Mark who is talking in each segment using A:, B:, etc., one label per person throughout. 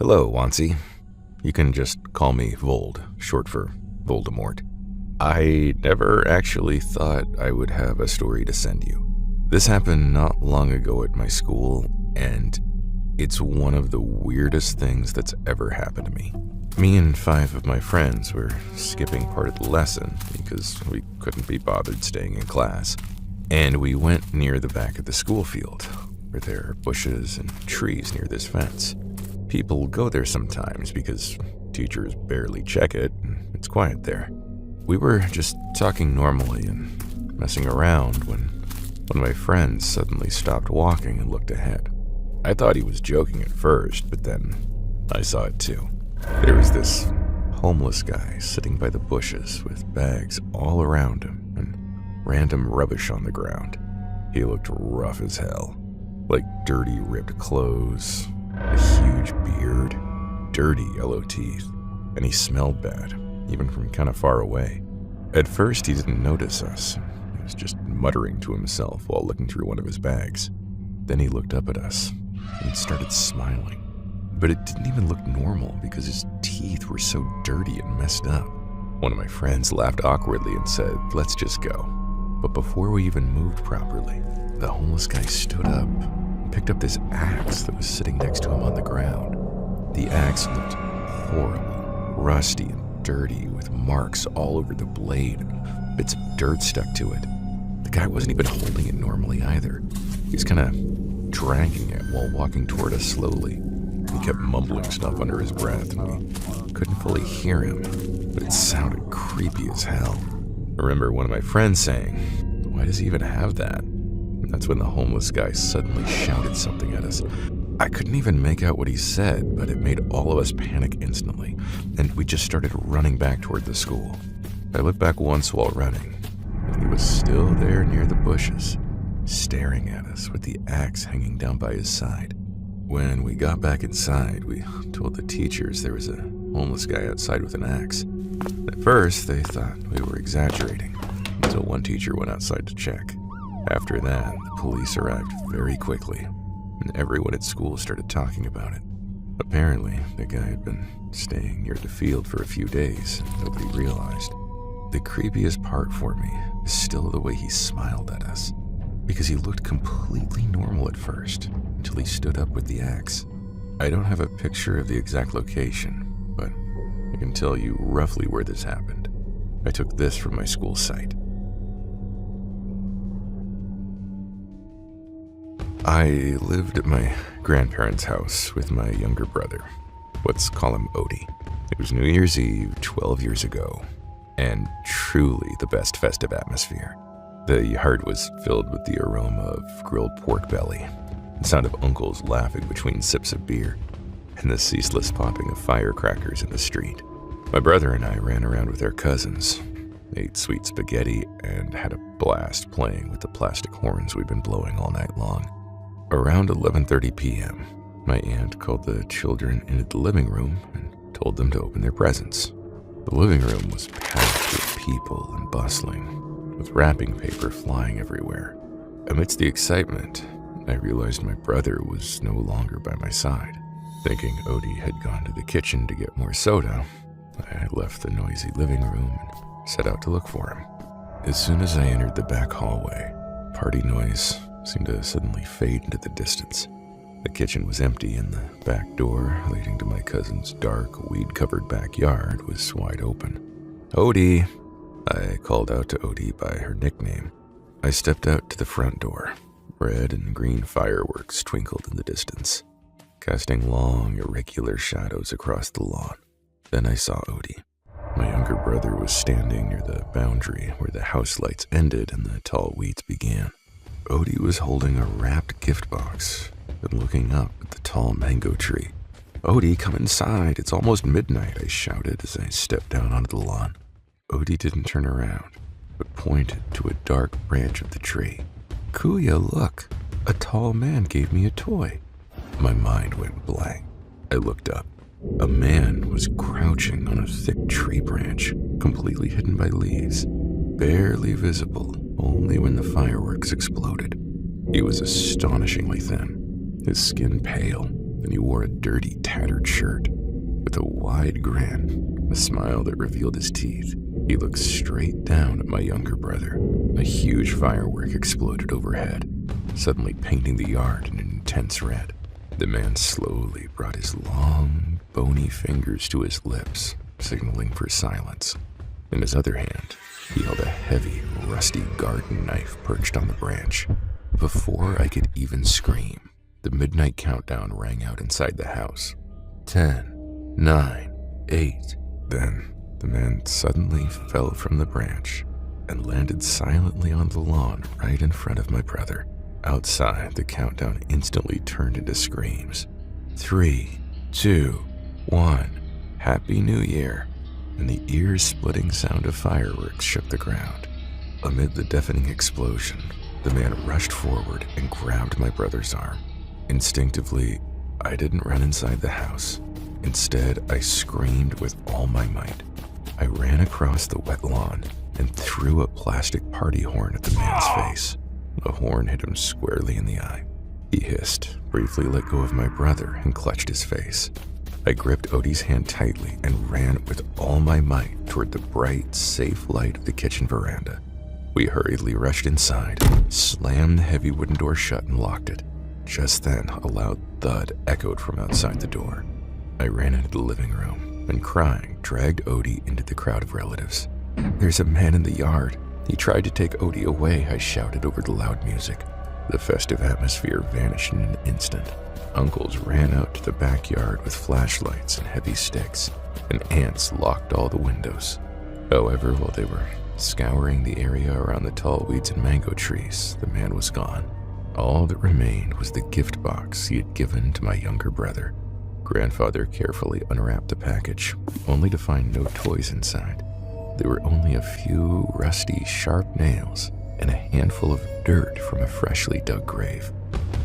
A: Hello, Wansi. You can just call me Vold, short for Voldemort. I never actually thought I would have a story to send you. This happened not long ago at my school, and it's one of the weirdest things that's ever happened to me. Me and 5 of my friends were skipping part of the lesson because we couldn't be bothered staying in class. And we went near the back of the school field, where there are bushes and trees near this fence. People go there sometimes because teachers barely check it, and it's quiet there. We were just talking normally and messing around when one of my friends suddenly stopped walking and looked ahead. I thought he was joking at first, but then I saw it too. There was this homeless guy sitting by the bushes with bags all around him and random rubbish on the ground. He looked rough as hell, like dirty ripped clothes, a huge beard, dirty yellow teeth, and he smelled bad, even from kind of far away. At first, he didn't notice us. He was just muttering to himself while looking through one of his bags. Then he looked up at us and started smiling. But it didn't even look normal because his teeth were so dirty and messed up. One of my friends laughed awkwardly and said, "Let's just go." But before we even moved properly, the homeless guy stood up and picked up this axe that was sitting next to him on the ground. The axe looked horrible, rusty and dirty, with marks all over the blade and bits of dirt stuck to it. The guy wasn't even holding it normally either. He was kind of dragging it while walking toward us slowly. He kept mumbling stuff under his breath, and we couldn't fully hear him, but it sounded creepy as hell. I remember one of my friends saying, "Why does he even have that?" And that's when the homeless guy suddenly shouted something at us. I couldn't even make out what he said, but it made all of us panic instantly, and we just started running back toward the school. I looked back once while running, and he was still there near the bushes, staring at us with the axe hanging down by his side. When we got back inside, we told the teachers there was a homeless guy outside with an axe. At first, they thought we were exaggerating, until one teacher went outside to check. After that, the police arrived very quickly, and everyone at school started talking about it. Apparently, the guy had been staying near the field for a few days, and nobody realized. The creepiest part for me is still the way he smiled at us, because he looked completely normal at first, until he stood up with the axe. I don't have a picture of the exact location, but I can tell you roughly where this happened. I took this from my school site. I lived at my grandparents' house with my younger brother. Let's call him Odie. It was New Year's Eve 12 years ago, and truly the best festive atmosphere. The yard was filled with the aroma of grilled pork belly, the sound of uncles laughing between sips of beer, and the ceaseless popping of firecrackers in the street. My brother and I ran around with our cousins, ate sweet spaghetti, and had a blast playing with the plastic horns we'd been blowing all night long. Around 11:30 p.m., my aunt called the children into the living room and told them to open their presents. The living room was packed with people and bustling, with wrapping paper flying everywhere. Amidst the excitement, I realized my brother was no longer by my side. Thinking Odie had gone to the kitchen to get more soda, I left the noisy living room and set out to look for him. As soon as I entered the back hallway, party noise seemed to suddenly fade into the distance. The kitchen was empty, and the back door leading to my cousin's dark, weed-covered backyard was wide open. "Odie!" I called out to Odie by her nickname. I stepped out to the front door. Red and green fireworks twinkled in the distance, casting long, irregular shadows across the lawn. Then I saw Odie. My younger brother was standing near the boundary where the house lights ended and the tall weeds began. Odie was holding a wrapped gift box and looking up at the tall mango tree. "Odie, come inside. It's almost midnight," I shouted as I stepped down onto the lawn. Odie didn't turn around, but pointed to a dark branch of the tree. "Kuya, look. A tall man gave me a toy." My mind went blank. I looked up. A man was crouching on a thick tree branch, completely hidden by leaves, barely visible only when the fireworks exploded. He was astonishingly thin, his skin pale, and he wore a dirty, tattered shirt. With a wide grin, a smile that revealed his teeth, he looked straight down at my younger brother. A huge firework exploded overhead, suddenly painting the yard in an intense red. The man slowly brought his long, bony fingers to his lips, signaling for silence. In his other hand, he held a heavy, rusty garden knife perched on the branch. Before I could even scream, the midnight countdown rang out inside the house. 10, 9, 8. Then the man suddenly fell from the branch and landed silently on the lawn right in front of my brother. Outside, the countdown instantly turned into screams. 3, 2, 1. Happy New Year. And the ear-splitting sound of fireworks shook the ground. Amid the deafening explosion, the man rushed forward and grabbed my brother's arm. Instinctively, I didn't run inside the house. Instead, I screamed with all my might. I ran across the wet lawn and threw a plastic party horn at the man's face. The horn hit him squarely in the eye. He hissed, briefly let go of my brother, and clutched his face. I gripped Odie's hand tightly and ran with all my might toward the bright, safe light of the kitchen veranda. We hurriedly rushed inside, slammed the heavy wooden door shut, and locked it. Just then, a loud thud echoed from outside the door. I ran into the living room and, crying, dragged Odie into the crowd of relatives. "There's a man in the yard. He tried to take Odie away," I shouted over the loud music. The festive atmosphere vanished in an instant. Uncles ran out to the backyard with flashlights and heavy sticks, and aunts locked all the windows. However, while they were scouring the area around the tall weeds and mango trees, the man was gone. All that remained was the gift box he had given to my younger brother. Grandfather carefully unwrapped the package, only to find no toys inside. There were only a few rusty, sharp nails and a handful of dirt from a freshly dug grave.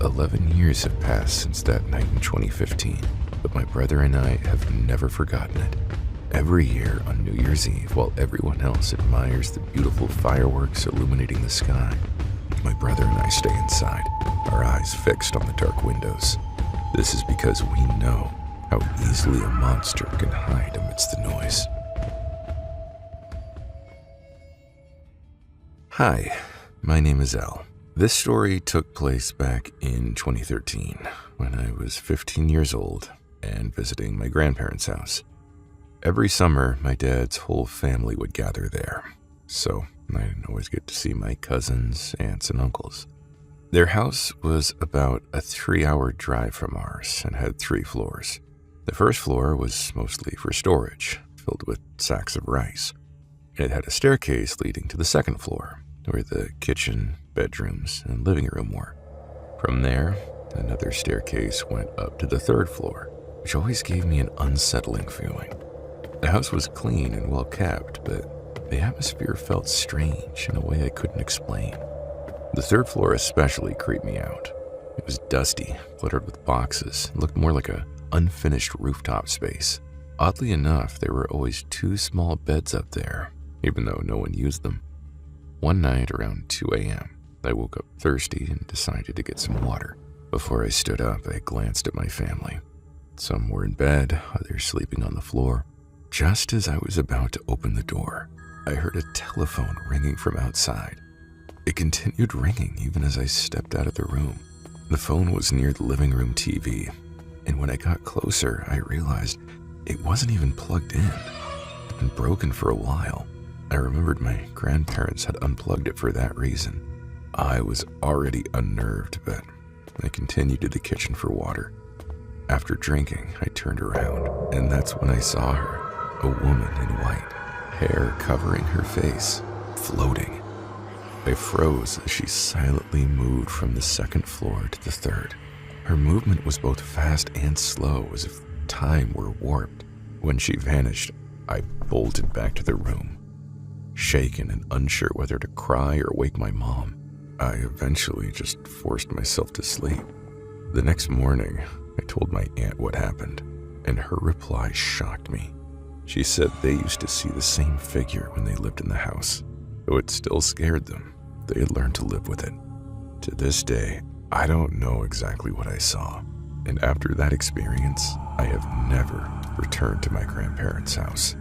A: 11 years have passed since that night in 2015, but my brother and I have never forgotten it. Every year on New Year's Eve, while everyone else admires the beautiful fireworks illuminating the sky, my brother and I stay inside, our eyes fixed on the dark windows. This is because we know how easily a monster can hide amidst the noise. Hi, my name is Al. This story took place back in 2013 when I was 15 years old and visiting my grandparents' house. Every summer, my dad's whole family would gather there, so I didn't always get to see my cousins, aunts, and uncles. Their house was about a 3-hour drive from ours and had 3 floors. The first floor was mostly for storage, filled with sacks of rice. It had a staircase leading to the second floor, where the kitchen, bedrooms, and living room were. From there, another staircase went up to the third floor, which always gave me an unsettling feeling. The house was clean and well kept, but the atmosphere felt strange in a way I couldn't explain. The third floor especially creeped me out. It was dusty, cluttered with boxes, and looked more like an unfinished rooftop space. Oddly enough, there were always 2 small beds up there, even though no one used them. One night around 2 a.m., I woke up thirsty and decided to get some water. Before I stood up, I glanced at my family. Some were in bed, others sleeping on the floor. Just as I was about to open the door, I heard a telephone ringing from outside. It continued ringing even as I stepped out of the room. The phone was near the living room TV, and when I got closer, I realized it wasn't even plugged in. It had been broken for a while. I remembered my grandparents had unplugged it for that reason. I was already unnerved, but I continued to the kitchen for water. After drinking, I turned around, and that's when I saw her, a woman in white, hair covering her face, floating. I froze as she silently moved from the second floor to the third. Her movement was both fast and slow, as if time were warped. When she vanished, I bolted back to the room. Shaken and unsure whether to cry or wake my mom, I eventually just forced myself to sleep. The next morning, I told my aunt what happened, and her reply shocked me. She said they used to see the same figure when they lived in the house. Though it still scared them, they had learned to live with it. To this day, I don't know exactly what I saw. and after that experience, I have never returned to my grandparents' house.